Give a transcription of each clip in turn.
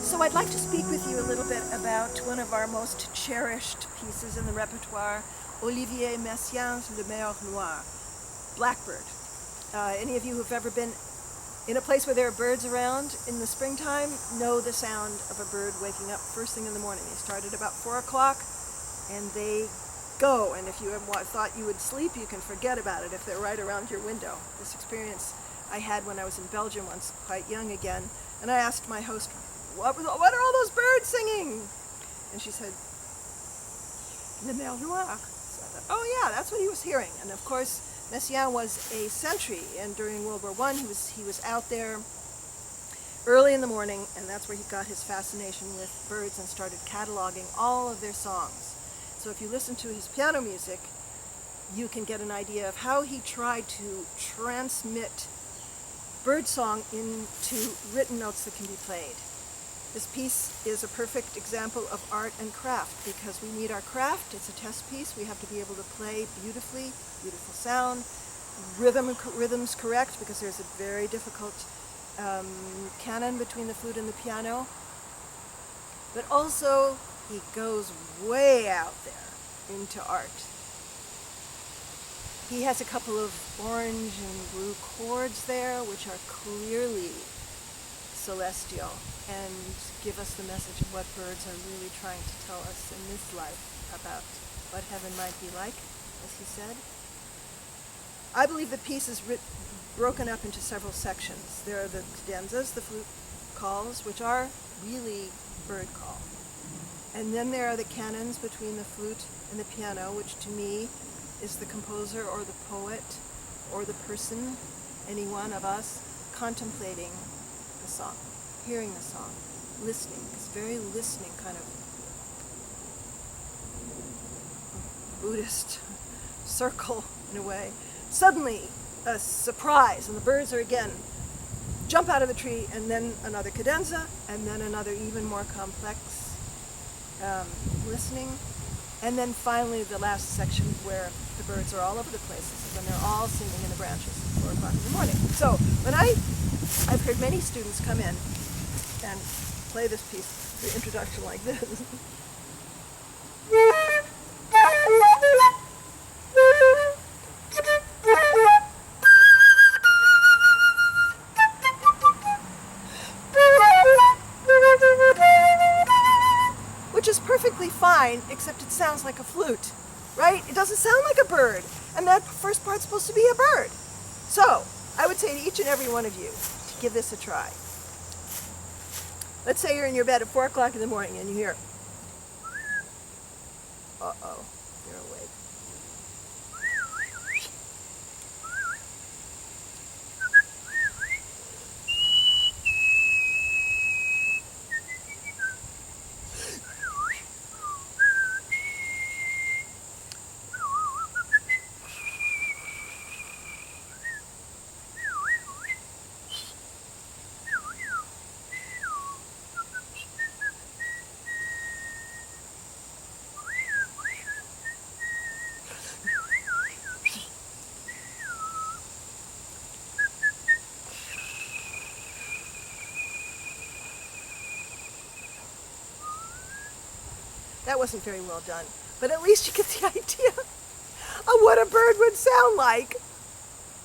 So I'd like to speak with you a little bit about one of our most cherished pieces in the repertoire, Olivier Messiaen's Merle Noir, Blackbird. Any of you who've ever been in a place where there are birds around in the springtime know the sound of a bird waking up first thing in the morning. They start at about 4 o'clock and they go, and if you thought you would sleep, you can forget about it if they're right around your window. This experience I had when I was in Belgium once, quite young again, and I asked my host, what are all those birds singing? And she said, Le Merle Noir. So I thought, oh yeah, that's what he was hearing. And of course, Messiaen was a sentry, and during World War I, he was out there early in the morning, and that's where he got his fascination with birds and started cataloging all of their songs. So if you listen to his piano music, you can get an idea of how he tried to transmit birdsong into written notes that can be played. This piece is a perfect example of art and craft because we need our craft. It's a test piece. We have to be able to play beautifully, beautiful sound, rhythms correct because there's a very difficult canon between the flute and the piano. But also, he goes way out there into art. He has a couple of orange and blue chords there, which are clearly celestial and give us the message of what birds are really trying to tell us in this life about what heaven might be like, as he said. I believe the piece is broken up into several sections. There are the cadenzas, the flute calls, which are really bird call. And then there are the canons between the flute and the piano, which to me is the composer or the poet or the person, any one of us, contemplating the song, hearing the song, listening. It's very listening kind of Buddhist circle in a way. Suddenly, a surprise, and the birds are again jump out of the tree, and then another cadenza, and then another even more complex listening, and then finally the last section where the birds are all over the places and they're all singing in the branches at 4 o'clock in the morning. So when I've heard many students come in and play this piece, the introduction like this. Which is perfectly fine, except it sounds like a flute, right? It doesn't sound like a bird, and that first part's supposed to be a bird. So, I would say to each and every one of you to give this a try. Let's say you're in your bed at 4 o'clock in the morning and you hear, uh-oh, you're awake. That wasn't very well done, but at least you get the idea of what a bird would sound like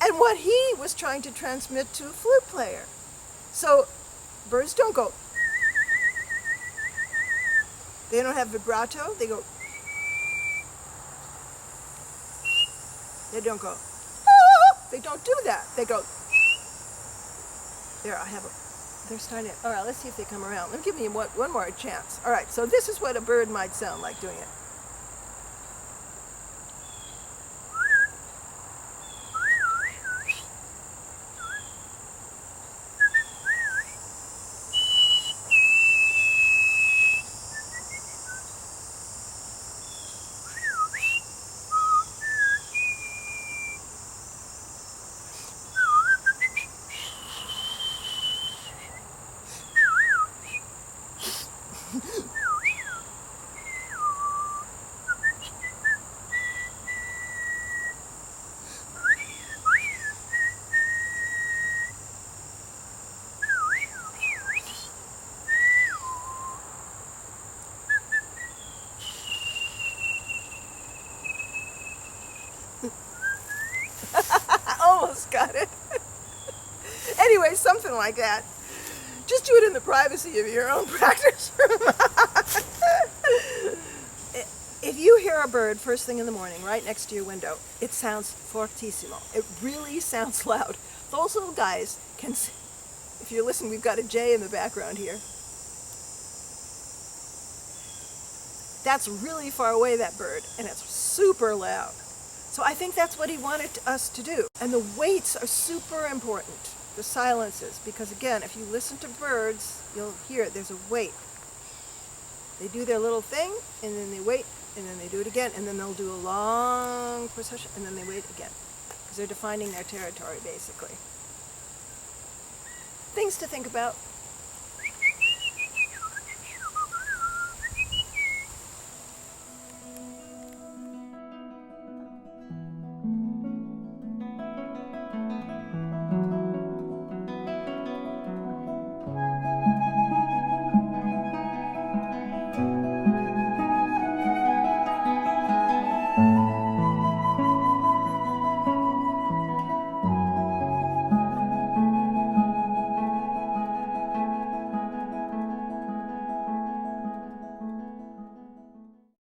and what he was trying to transmit to a flute player. So birds don't go, they don't have vibrato, they go, they don't go, they don't do that, they go, there, they're starting to, all right, let's see if they come around. Let me give you one more chance. All right, so this is what a bird might sound like doing it. like that. Just do it in the privacy of your own practice room. If you hear a bird first thing in the morning right next to your window, it sounds fortissimo. It really sounds loud. Those little guys can, if you listen, we've got a J in the background here. That's really far away, that bird, and it's super loud. So I think that's what he wanted us to do. And the waits are super important, the silences, because again, if you listen to birds, you'll hear it, there's a wait. They do their little thing, and then they wait, and then they do it again, and then they'll do a long procession, and then they wait again, because they're defining their territory, basically. Things to think about.